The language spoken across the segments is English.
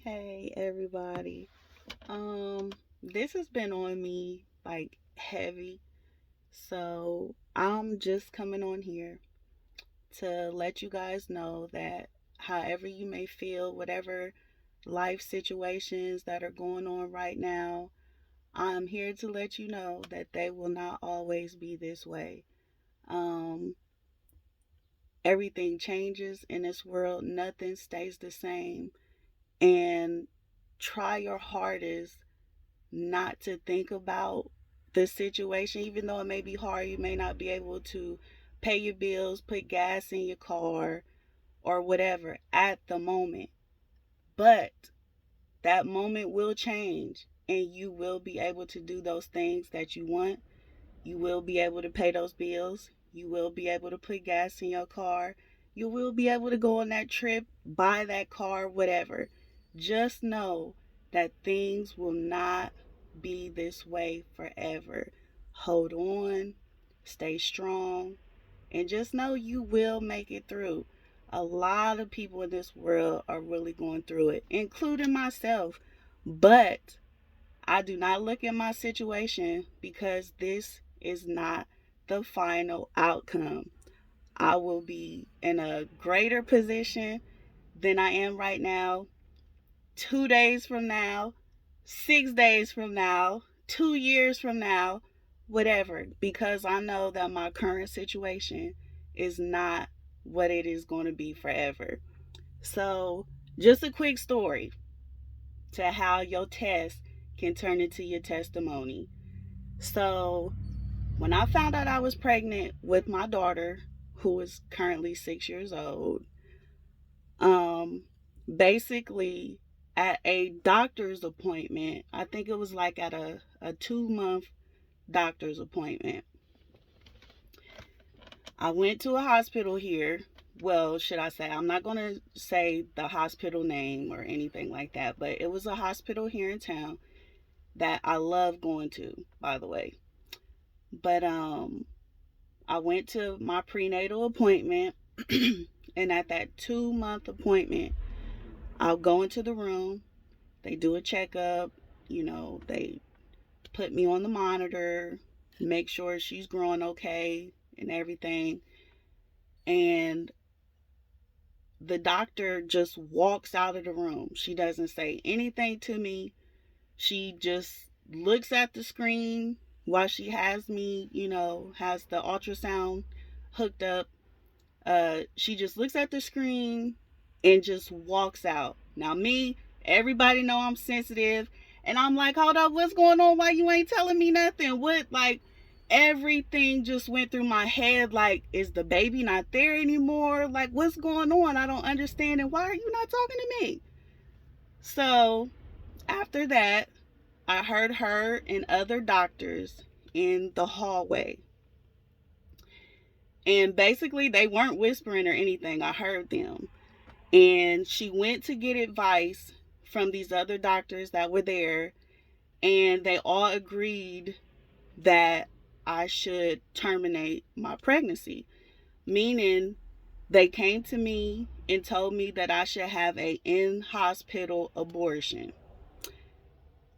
Hey everybody. This has been on me like heavy. So I'm just coming on here to let you guys know that however you may feel, whatever life situations that are going on right now, I'm here to let you know that they will not always be this way. Um Everything changes in this world, nothing stays the same. And try your hardest not to think about the situation, even though it may be hard. You may not be able to pay your bills, put gas in your car, or whatever at the moment. But that moment will change, and you will be able to do those things that you want. You will be able to pay those bills. You will be able to put gas in your car. You will be able to go on that trip, buy that car, whatever. Just know that things will not be this way forever. Hold on, stay strong, and just know you will make it through. A lot of people in this world are really going through it, including myself. But I do not look at my situation because this is not the final outcome. I will be in a greater position than I am right now 2 days from now, 6 days from now, 2 years from now, whatever, because I know that my current situation is not what it is going to be forever. So, just a quick story to how your test can turn into your testimony. So, when I found out I was pregnant with my daughter, who is currently 6 years old, um, basically at a doctor's appointment, I think it was like at a 2 month doctor's appointment, I went to a hospital here. Well, should I say, I'm not going to say the hospital name or anything like that, but it was a hospital here in town that I love going to, by the way. But I went to my prenatal appointment, and at that 2 month appointment, I'll go into the room. They do a checkup. They put me on the monitor, make sure she's growing okay and everything. And the doctor just walks out of the room. She doesn't say anything to me. She just looks at the screen while she has me, has the ultrasound hooked up. She just looks at the screen and just walks out. Now, me, everybody know I'm sensitive, and I'm like, hold up, what's going on? Why you ain't telling me nothing? What, like, everything just went through my head. Like, is the baby not there anymore? Like, what's going on? I don't understand, and why are you not talking to me? So, after that, I heard her and other doctors in the hallway. And basically, they weren't whispering or anything. I heard them. And she went to get advice from these other doctors that were there. And they all agreed that I should terminate my pregnancy. Meaning, they came to me and told me that I should have a in-hospital abortion.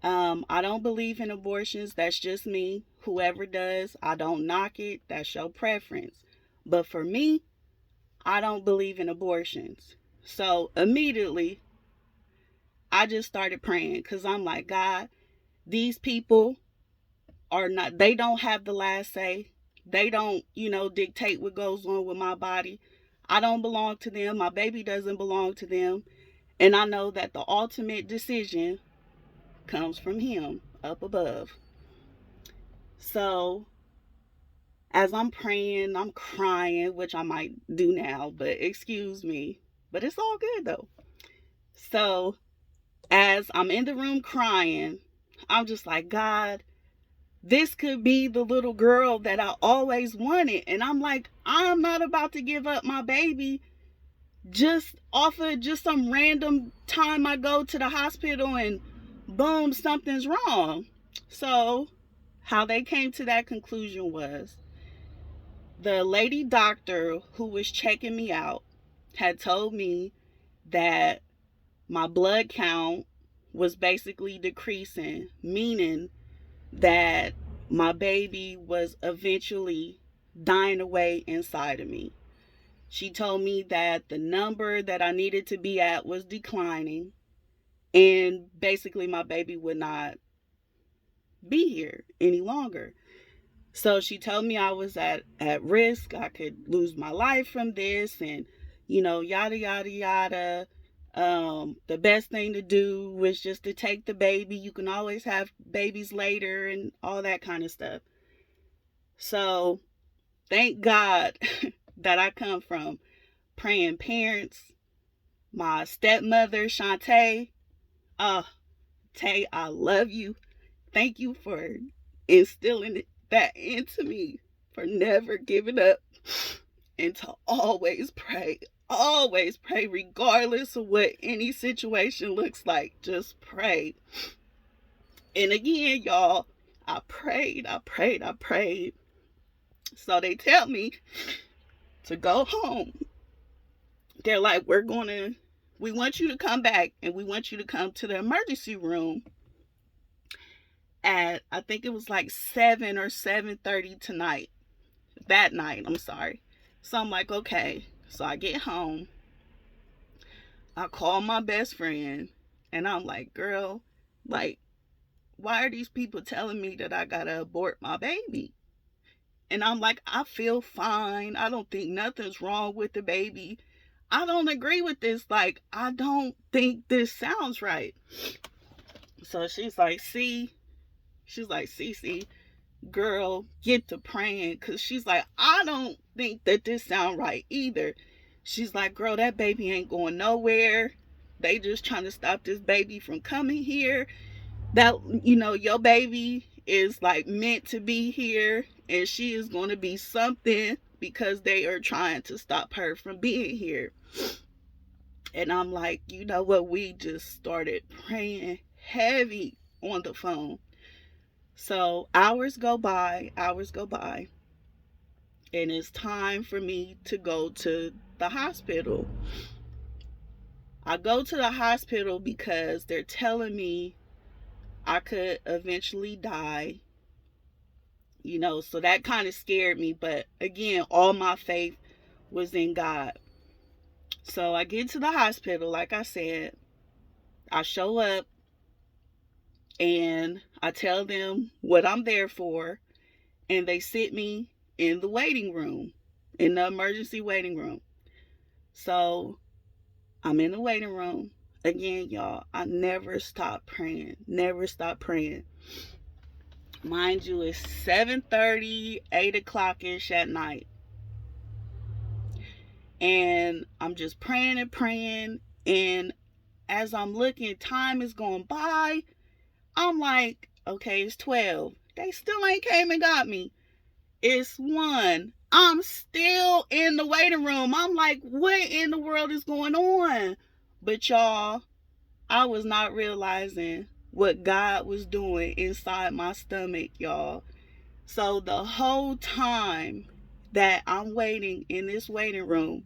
I don't believe in abortions. That's just me. Whoever does, I don't knock it. That's your preference. But for me, I don't believe in abortions. So immediately, I just started praying because I'm like, God, these people are not, they don't have the last say. They don't, dictate what goes on with my body. I don't belong to them. My baby doesn't belong to them. And I know that the ultimate decision comes from Him up above. So as I'm praying, I'm crying, which I might do now, but excuse me. But it's all good though. So as I'm in the room crying, I'm just like, God, this could be the little girl that I always wanted. And I'm like, I'm not about to give up my baby just off of just some random time I go to the hospital and boom, something's wrong. So, how they came to that conclusion was the lady doctor who was checking me out had told me that my blood count was basically decreasing, meaning that my baby was eventually dying away inside of me. She told me that the number that I needed to be at was declining, and basically my baby would not be here any longer. So she told me I was at risk. I could lose my life from this, and yada yada yada. The best thing to do was just to take the baby. You can always have babies later and all that kind of stuff. So thank God that I come from praying parents. My stepmother, Shantae. Tay, I love you. Thank you for instilling that into me, for never giving up, and to always pray. Always pray, regardless of what any situation looks like. Just pray. And again, y'all, I prayed. So they tell me to go home. They're like, we want you to come back, and we want you to come to the emergency room at, I think it was like 7 or 7:30 tonight. That night, I'm sorry. So I'm like, okay. So I get home. I call my best friend, and I'm like, girl, like, why are these people telling me that I gotta abort my baby? And I'm like, I feel fine. I don't think nothing's wrong with the baby. I don't agree with this. Like, I don't think this sounds right. So she's like, see, girl, get to praying. Because she's like, I don't think that this sound right either. She's like, girl, that baby ain't going nowhere. They just trying to stop this baby from coming here. That, your baby is like meant to be here, and she is going to be something because they are trying to stop her from being here. And I'm like, you know what? We just started praying heavy on the phone. So hours go by, and it's time for me to go to the hospital. I go to the hospital because they're telling me I could eventually die. So that kind of scared me. But again, all my faith was in God. So I get to the hospital, like I said. I show up and I tell them what I'm there for. And they sit me in the waiting room, in the emergency waiting room. So I'm in the waiting room. Again, y'all, I never stop praying. Mind you, it's 7:30, 8 o'clock-ish at night. And I'm just praying. And as I'm looking, time is going by. I'm like, okay, it's 12. They still ain't came and got me. It's 1. I'm still in the waiting room. I'm like, what in the world is going on? But y'all, I was not realizing what God was doing inside my stomach, y'all. So the whole time that I'm waiting in this waiting room,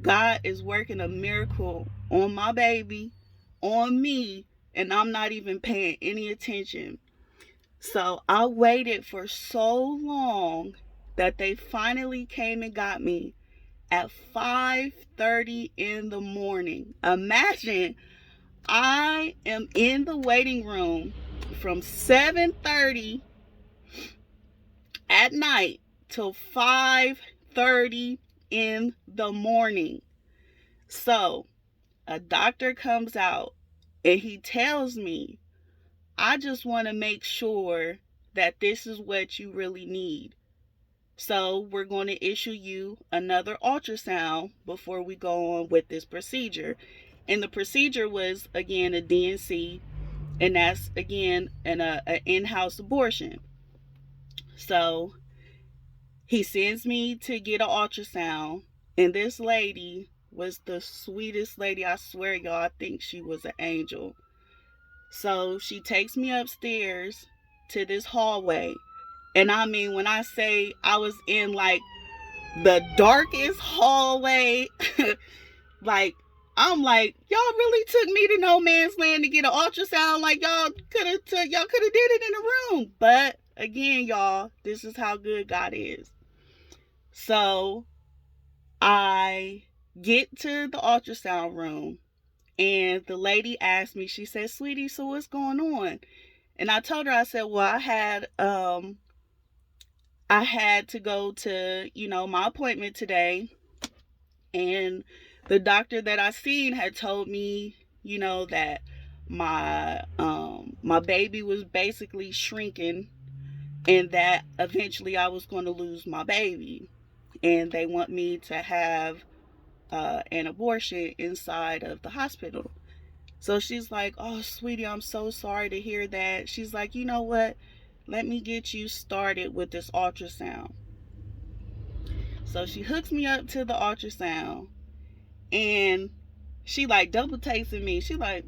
God is working a miracle on my baby, on me, and I'm not even paying any attention. So I waited for so long that they finally came and got me at 5:30 in the morning. Imagine, I am in the waiting room from 7:30 at night till 5:30 in the morning. So a doctor comes out and he tells me, I just want to make sure that this is what you really need. So we're going to issue you another ultrasound before we go on with this procedure. And the procedure was, again, a DNC, and that's, again, an in-house abortion. So he sends me to get an ultrasound, and this lady was the sweetest lady. I swear, y'all, I think she was an angel. So she takes me upstairs to this hallway. And I mean, when I say I was in like the darkest hallway, like I'm like, y'all really took me to no man's land to get an ultrasound. Like y'all could have did it in the room. But again, y'all, this is how good God is. So I get to the ultrasound room, and the lady asked me, she said, "Sweetie, so what's going on?" And I told her, I said, "Well, I had to go to, my appointment today, and the doctor that I seen had told me, that my baby was basically shrinking, and that eventually I was going to lose my baby, and they want me to have an abortion inside of the hospital." So she's like, "Oh, sweetie, I'm so sorry to hear that." She's like, "You know what? Let me get you started with this ultrasound." So she hooks me up to the ultrasound, and she like double tasting me. She like,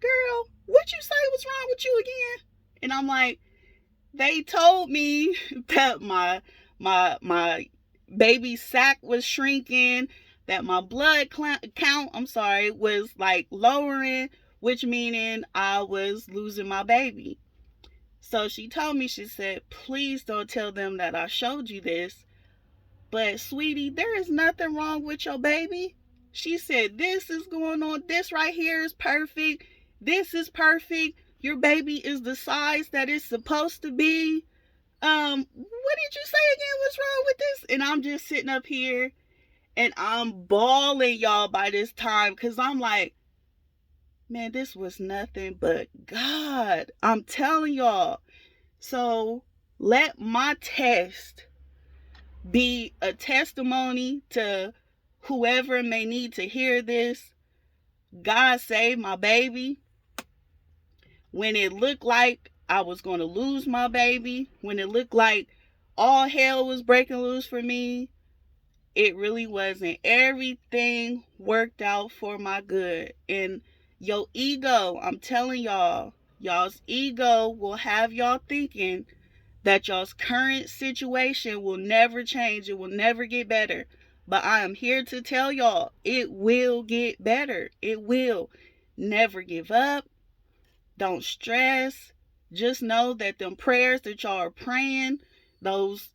"Girl, what you say was wrong with you again?" And I'm like, "They told me that my baby sac was shrinking, that my blood count, I'm sorry, was like lowering, which meaning I was losing my baby." So she told me, she said, "Please don't tell them that I showed you this. But sweetie, there is nothing wrong with your baby." She said, "This is going on. This right here is perfect. This is perfect. Your baby is the size that it's supposed to be. What did you say again? What's wrong with this?" And I'm just sitting up here and I'm bawling, y'all, by this time, because I'm like, man, this was nothing but God. I'm telling y'all. So let my test be a testimony to whoever may need to hear this. God saved my baby when it looked like I was going to lose my baby, when it looked like all hell was breaking loose for me. It really wasn't. Everything worked out for my good. And your ego, I'm telling y'all, y'all's ego will have y'all thinking that y'all's current situation will never change. It will never get better. But I am here to tell y'all, it will get better. It will. Never give up. Don't stress. Just know that them prayers that y'all are praying, those,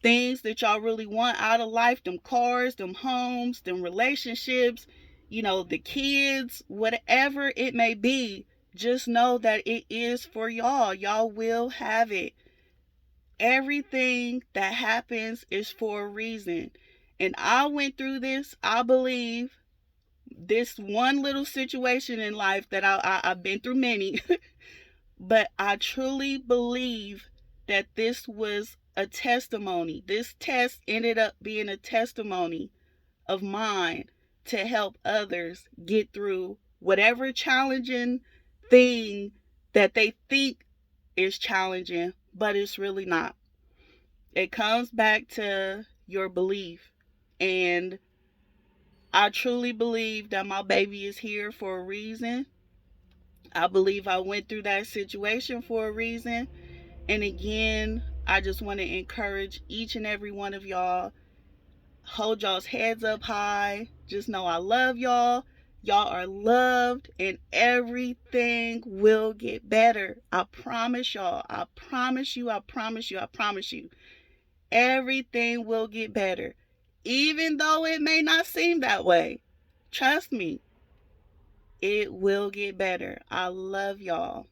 things that y'all really want out of life, them cars, them homes, them relationships, the kids, whatever it may be, just know that it is for y'all. Y'all will have it. Everything that happens is for a reason. And I went through this, I believe, this one little situation in life that I've been through many, but I truly believe that this was a testimony. This test ended up being a testimony of mine to help others get through whatever challenging thing that they think is challenging, but it's really not. It comes back to your belief. And I truly believe that my baby is here for a reason. I believe I went through that situation for a reason. And again, I just want to encourage each and every one of y'all. Hold y'all's heads up high. Just know I love y'all. Y'all are loved, and everything will get better. I promise y'all. I promise you. I promise you. I promise you. Everything will get better. Even though it may not seem that way. Trust me, it will get better. I love y'all.